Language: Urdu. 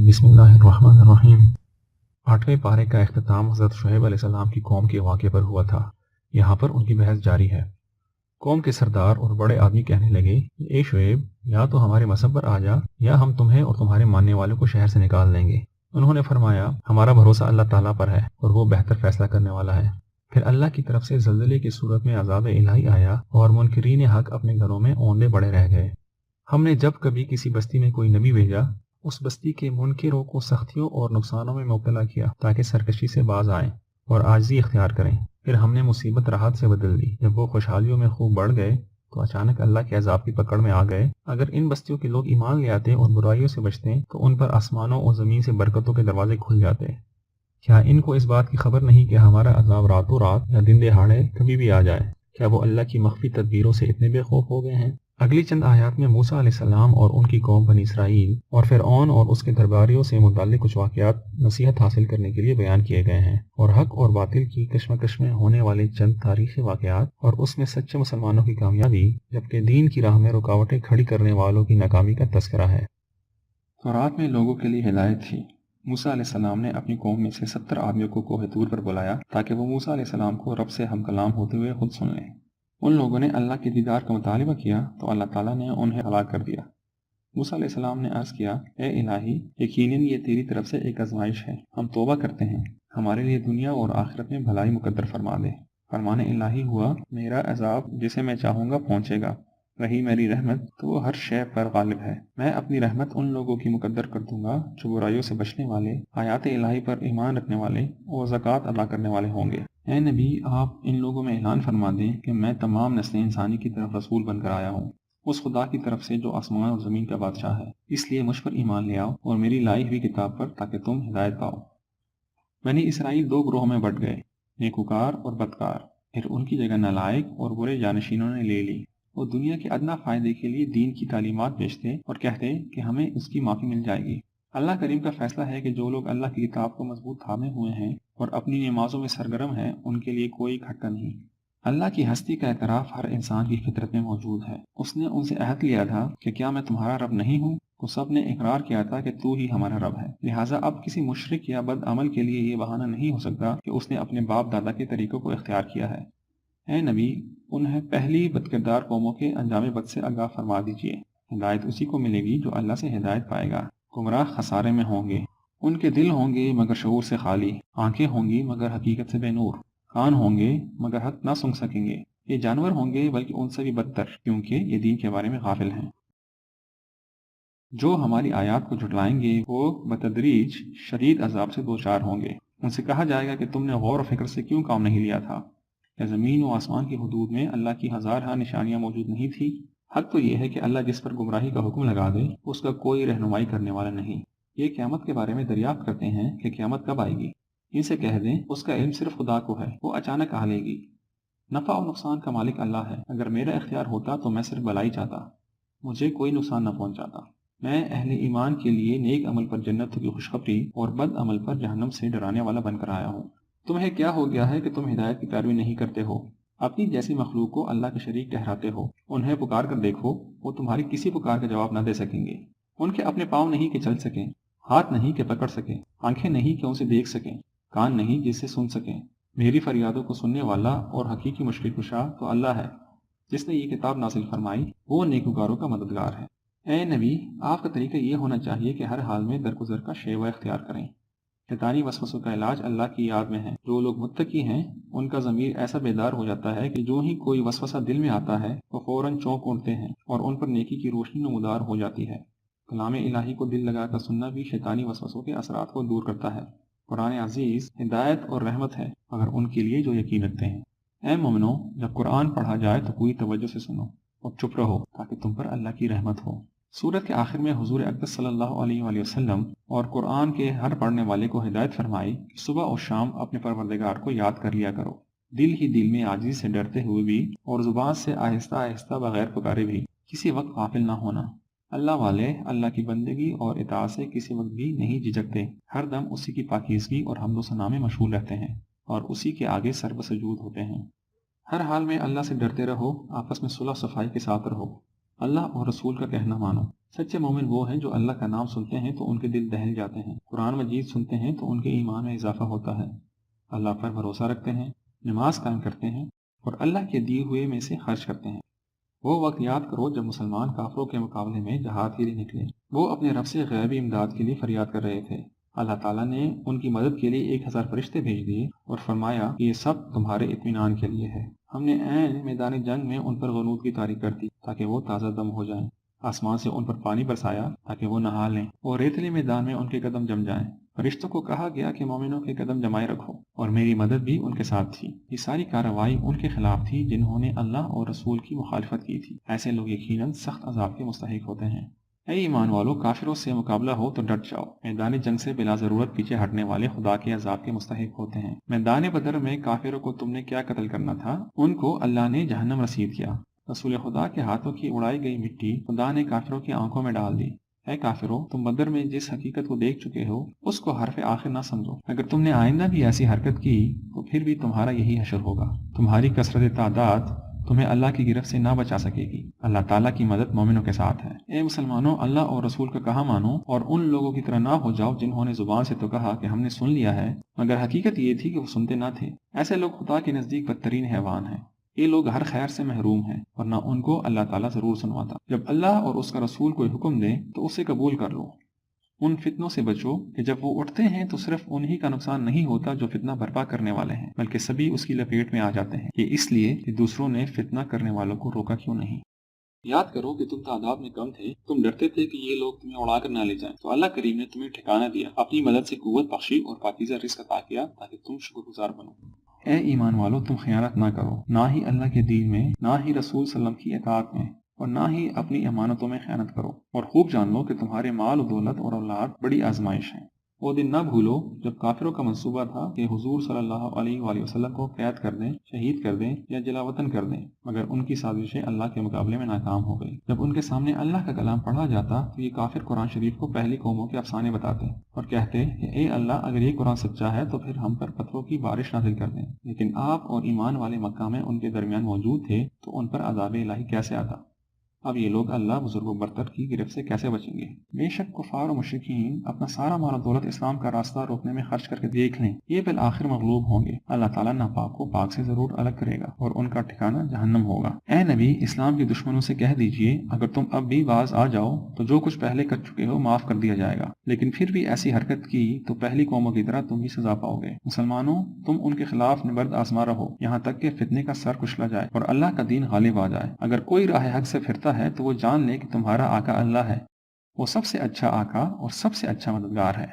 بسم اللہ الرحمن الرحیم۔ 8ویں پارے کا اختتام حضرت شعیب علیہ السلام کی قوم کے واقعے پر ہوا تھا۔ یہاں پر ان کی بحث جاری ہے۔ قوم کے سردار اور بڑے آدمی کہنے لگے، اے شعیب، یا تو ہمارے مذہب پر آ جا یا ہم تمہیں اور تمہارے ماننے والوں کو شہر سے نکال دیں گے۔ انہوں نے فرمایا، ہمارا بھروسہ اللہ تعالیٰ پر ہے اور وہ بہتر فیصلہ کرنے والا ہے۔ پھر اللہ کی طرف سے زلزلے کی صورت میں عذاب الہی آیا اور منکرین حق اپنے گھروں میں اوندے پڑے رہ گئے۔ ہم نے جب کبھی کسی بستی میں کوئی نبی بھیجا، اس بستی کے منکروں کو سختیوں اور نقصانوں میں مبتلا کیا تاکہ سرکشی سے باز آئیں اور عاجزی اختیار کریں۔ پھر ہم نے مصیبت راحت سے بدل دی۔ جب وہ خوشحالیوں میں خوب بڑھ گئے تو اچانک اللہ کے عذاب کی پکڑ میں آ گئے۔ اگر ان بستیوں کے لوگ ایمان لے آتے اور برائیوں سے بچتے تو ان پر آسمانوں اور زمین سے برکتوں کے دروازے کھل جاتے۔ کیا ان کو اس بات کی خبر نہیں کہ ہمارا عذاب راتوں رات یا دن دہاڑے کبھی بھی آ جائے؟ کیا وہ اللہ کی مخفی تدبیروں سے اتنے بے خوف ہو گئے ہیں؟ اگلی چند آیات میں موسیٰ علیہ السلام اور ان کی قوم بنی اسرائیل اور فرعون اور اس کے درباریوں سے متعلق کچھ واقعات نصیحت حاصل کرنے کے لیے بیان کیے گئے ہیں، اور حق اور باطل کی کشمکش میں ہونے والے چند تاریخی واقعات اور اس میں سچے مسلمانوں کی کامیابی جبکہ دین کی راہ میں رکاوٹیں کھڑی کرنے والوں کی ناکامی کا تذکرہ ہے۔ تورات میں لوگوں کے لیے ہدایت تھی۔ موسیٰ علیہ السلام نے اپنی قوم میں سے 70 آدمیوں کو کوہ طور پر بلایا تاکہ وہ موسیٰ علیہ السلام کو رب سے ہم کلام ہوتے ہوئے خود سن لیں۔ ان لوگوں نے اللہ کے دیدار کا مطالبہ کیا تو اللہ تعالیٰ نے انہیں ہلاک کر دیا۔ موسیٰ علیہ السلام نے عرض کیا، اے الہی، یقیناً یہ تیری طرف سے ایک آزمائش ہے، ہم توبہ کرتے ہیں، ہمارے لیے دنیا اور آخرت میں بھلائی مقدر فرما دے۔ فرمان الہی ہوا، میرا عذاب جسے میں چاہوں گا پہنچے گا، رہی میری رحمت تو وہ ہر شے پر غالب ہے۔ میں اپنی رحمت ان لوگوں کی مقدر کر دوں گا جو برائیوں سے بچنے والے، آیات الہی پر ایمان رکھنے والے اور زکوٰۃ ادا کرنے والے ہوں گے۔ اے نبی، آپ ان لوگوں میں اعلان فرما دیں کہ میں تمام نسل انسانی کی طرف رسول بن کر آیا ہوں، اس خدا کی طرف سے جو آسمان اور زمین کا بادشاہ ہے۔ اس لیے مجھ پر ایمان لے آؤ اور میری لائی ہوئی کتاب پر تاکہ تم ہدایت پاؤ۔ بنی اسرائیل 2 گروہوں میں بٹ گئے، نیکوکار اور بدکار۔ پھر ان کی جگہ نالائق اور برے جانشینوں نے لے لی۔ وہ دنیا کے ادنا فائدے کے لیے دین کی تعلیمات بیچتے اور کہتے کہ ہمیں اس کی معافی مل جائے گی۔ اللہ کریم کا فیصلہ ہے کہ جو لوگ اللہ کی کتاب کو مضبوط تھامے ہوئے ہیں اور اپنی نمازوں میں سرگرم ہیں، ان کے لیے کوئی کھٹکا نہیں۔ اللہ کی ہستی کا اعتراف ہر انسان کی فطرت میں موجود ہے۔ اس نے ان سے عہد لیا تھا کہ کیا میں تمہارا رب نہیں ہوں؟ تو سب نے اقرار کیا تھا کہ تو ہی ہمارا رب ہے۔ لہٰذا اب کسی مشرک یا بد عمل کے لیے یہ بہانہ نہیں ہو سکتا کہ اس نے اپنے باپ دادا کے طریقوں کو اختیار کیا ہے۔ اے نبی، انہیں پہلی بدکردار قوموں کے انجام بد سے آگاہ فرما دیجیے۔ ہدایت اسی کو ملے گی جو اللہ سے ہدایت پائے گا۔ گمراہ خسارے میں ہوں گے۔ ان کے دل ہوں گے مگر شعور سے خالی، آنکھیں ہوں گی مگر حقیقت سے بے نور، کان ہوں گے مگر حق نہ سن سکیں گے۔ یہ جانور ہوں گے بلکہ ان سے بھی بدتر، کیونکہ یہ دین کے بارے میں غافل ہیں۔ جو ہماری آیات کو جھٹلائیں گے وہ بتدریج شدید عذاب سے دوچار ہوں گے۔ ان سے کہا جائے گا کہ تم نے غور و فکر سے کیوں کام نہیں لیا تھا؟ یا زمین و آسمان کی حدود میں اللہ کی ہزارہا نشانیاں موجود نہیں تھی؟ حق تو یہ ہے کہ اللہ جس پر گمراہی کا حکم لگا دے اس کا کوئی رہنمائی کرنے والا نہیں۔ یہ قیامت کے بارے میں دریافت کرتے ہیں کہ قیامت کب آئے گی۔ ان سے کہہ دیں اس کا علم صرف خدا کو ہے، وہ اچانک آ لے گی۔ نفع و نقصان کا مالک اللہ ہے، اگر میرا اختیار ہوتا تو میں صرف بھلائی چاہتا، مجھے کوئی نقصان نہ پہنچاتا۔ میں اہل ایمان کے لیے نیک عمل پر جنت کی خوشخبری اور بد عمل پر جہنم سے ڈرانے والا بن کر آیا ہوں۔ تمہیں کیا ہو گیا ہے کہ تم ہدایت کی پیروی نہیں کرتے ہو؟ اپنی جیسی مخلوق کو اللہ کے شریک ٹھہراتے ہو۔ انہیں پکار کر دیکھو، وہ تمہاری کسی پکار کا جواب نہ دے سکیں گے۔ ان کے اپنے پاؤں نہیں کہ چل سکیں، ہاتھ نہیں کہ پکڑ سکیں، آنکھیں نہیں کہ اسے دیکھ سکیں، کان نہیں جس سے سن سکیں۔ میری فریادوں کو سننے والا اور حقیقی مشکل کشا تو اللہ ہے، جس نے یہ کتاب نازل فرمائی، وہ نیکوکاروں کا مددگار ہے۔ اے نبی، آپ کا طریقہ یہ ہونا چاہیے کہ ہر حال میں درگزر کا شیوہ اختیار کریں۔ شیطانی وسوسوں کا علاج اللہ کی یاد میں ہے۔ جو لوگ متقی ہیں ان کا ضمیر ایسا بیدار ہو جاتا ہے کہ جو ہی کوئی وسوسہ دل میں آتا ہے وہ فوراً چونک اٹھتے ہیں اور ان پر نیکی کی روشنی نمودار ہو جاتی ہے۔ کلام الہی کو دل لگا کر سننا بھی شیطانی وسوسوں کے اثرات کو دور کرتا ہے۔ قرآن عزیز ہدایت اور رحمت ہے مگر ان کے لیے جو یقین رکھتے ہیں۔ اے مومنو، جب قرآن پڑھا جائے تو پوری توجہ سے سنو اور چپ رہو تاکہ تم پر اللہ کی رحمت ہو۔ سورت کے آخر میں حضور اقدس صلی اللہ علیہ وآلہ وسلم اور قرآن کے ہر پڑھنے والے کو ہدایت فرمائی کہ صبح اور شام اپنے پروردگار کو یاد کر لیا کرو، دل ہی دل میں عاجزی سے ڈرتے ہوئے بھی اور زبان سے آہستہ آہستہ بغیر پکارے بھی، کسی وقت غافل نہ ہونا۔ اللہ والے اللہ کی بندگی اور اطاعت سے کسی وقت بھی نہیں جھجکتے، ہر دم اسی کی پاکیزگی اور حمد و ثنا میں مشغول رہتے ہیں اور اسی کے آگے سر بسجود ہوتے ہیں۔ ہر حال میں اللہ سے ڈرتے رہو، آپس میں صلح صفائی کے ساتھ رہو، اللہ اور رسول کا کہنا مانو، سچے مومن وہ ہیں جو اللہ کا نام سنتے ہیں تو ان کے دل دہل جاتے ہیں، قرآن مجید سنتے ہیں تو ان کے ایمان میں اضافہ ہوتا ہے، اللہ پر بھروسہ رکھتے ہیں، نماز قائم کرتے ہیں اور اللہ کے دیے ہوئے میں سے خرچ کرتے ہیں۔ وہ وقت یاد کرو جب مسلمان کافروں کے مقابلے میں جہاد کے لیے نکلے، وہ اپنے رب سے غیبی امداد کے لیے فریاد کر رہے تھے۔ اللہ تعالیٰ نے ان کی مدد کے لیے 1000 فرشتے بھیج دیے اور فرمایا کہ یہ سب تمہارے اطمینان کے لیے ہے۔ ہم نے عین میدان جنگ میں ان پر غنود کی طاری کر دی تاکہ وہ تازہ دم ہو جائیں، آسمان سے ان پر پانی برسایا تاکہ وہ نہا لیں اور ریتلے میدان میں ان کے قدم جم جائیں۔ فرشتوں کو کہا گیا کہ مومنوں کے قدم جمائے رکھو اور میری مدد بھی ان کے ساتھ تھی۔ یہ ساری کارروائی ان کے خلاف تھی جنہوں نے اللہ اور رسول کی مخالفت کی تھی۔ ایسے لوگ یقیناً سخت عذاب کے مستحق ہوتے ہیں۔ اے ایمان والو، کافروں سے مقابلہ ہو تو ڈٹ جاؤ۔ میدان جنگ سے بلا ضرورت پیچھے ہٹنے والے خدا کے عذاب کے مستحق ہوتے ہیں۔ میدان بدر میں کافروں کو تم نے کیا قتل کرنا تھا، ان کو اللہ نے جہنم رسید کیا۔ رسول خدا کے ہاتھوں کی اڑائی گئی مٹی خدا نے کافروں کی آنکھوں میں ڈال دی۔ اے کافروں، تم بدر میں جس حقیقت کو دیکھ چکے ہو اس کو حرف آخر نہ سمجھو۔ اگر تم نے آئندہ بھی ایسی حرکت کی تو پھر بھی تمہارا یہی حشر ہوگا۔ تمہاری کثرت تعداد تمہیں اللہ کی گرفت سے نہ بچا سکے گی۔ اللہ تعالیٰ کی مدد مومنوں کے ساتھ ہے۔ اے مسلمانوں، اللہ اور رسول کا کہا مانو اور ان لوگوں کی طرح نہ ہو جاؤ جنہوں نے زبان سے تو کہا کہ ہم نے سن لیا ہے مگر حقیقت یہ تھی کہ وہ سنتے نہ تھے۔ ایسے لوگ خدا کے نزدیک بدترین حیوان ہیں۔ یہ لوگ ہر خیر سے محروم ہیں اور نہ ان کو اللہ تعالیٰ ضرور سنواتا۔ جب اللہ اور اس کا رسول کوئی حکم دے تو اسے قبول کر لو۔ ان فتنوں سے بچو کہ جب وہ اٹھتے ہیں تو صرف انہی کا نقصان نہیں ہوتا جو فتنہ برپا کرنے والے ہیں، بلکہ سبھی اس کی لپیٹ میں آ جاتے ہیں۔ یہ اس لیے کہ دوسروں نے فتنہ کرنے والوں کو روکا کیوں نہیں۔ یاد کرو کہ تم تعداد میں کم تھے، تم ڈرتے تھے کہ یہ لوگ تمہیں اڑا کر نہ لے جائیں، تو اللہ کریم نے تمہیں ٹھکانہ دیا، اپنی مدد سے قوت بخشی اور پاکیزہ رزق عطا کیا تاکہ تم شکر گزار بنو۔ اے ایمان والو، تم خیانت نہ کرو، نہ ہی اللہ کے دین میں، نہ ہی رسول صلی اللہ علیہ وسلم کی اطاعت میں، اور نہ ہی اپنی امانتوں میں خیانت کرو، اور خوب جان لو کہ تمہارے مال و دولت اور اولاد بڑی آزمائش ہیں۔ وہ دن نہ بھولو جب کافروں کا منصوبہ تھا کہ حضور صلی اللہ علیہ وآلہ وسلم کو قید کر دیں، شہید کر دیں یا جلا وطن کر دیں، مگر ان کی سازشیں اللہ کے مقابلے میں ناکام ہو گئی۔ جب ان کے سامنے اللہ کا کلام پڑھا جاتا تو یہ کافر قرآن شریف کو پہلی قوموں کے افسانے بتاتے اور کہتے کہ اے اللہ، اگر یہ قرآن سچا ہے تو پھر ہم پر پتھروں کی بارش نازل کر دیں۔ لیکن آپ اور ایمان والے مکہ میں ان کے درمیان موجود تھے تو ان پر عذاب الہی کیسے آتا؟ اب یہ لوگ اللہ بزرگ و برتر کی گرفت سے کیسے بچیں گے؟ بے شک کفار و مشرکین اپنا سارا مال و دولت اسلام کا راستہ روکنے میں خرچ کر کے دیکھ لیں، یہ بالآخر مغلوب ہوں گے۔ اللہ تعالیٰ ناپاک کو پاک سے ضرور الگ کرے گا اور ان کا ٹھکانہ جہنم ہوگا۔ اے نبی، اسلام کے دشمنوں سے کہہ دیجئے اگر تم اب بھی باز آ جاؤ تو جو کچھ پہلے کر چکے ہو معاف کر دیا جائے گا، لیکن پھر بھی ایسی حرکت کی تو پہلی قوموں کی طرح تم بھی سزا پاؤ گے۔ مسلمانوں، تم ان کے خلاف نبرد آزما رہو یہاں تک کہ فتنے کا سر کچلا جائے اور اللہ کا دین غالب آ جائے۔ اگر کوئی راہ حق سے پھرتا ہے تو وہ جان لے کہ تمہارا آقا اللہ ہے، وہ سب سے اچھا آقا اور سب سے اچھا مددگار ہے۔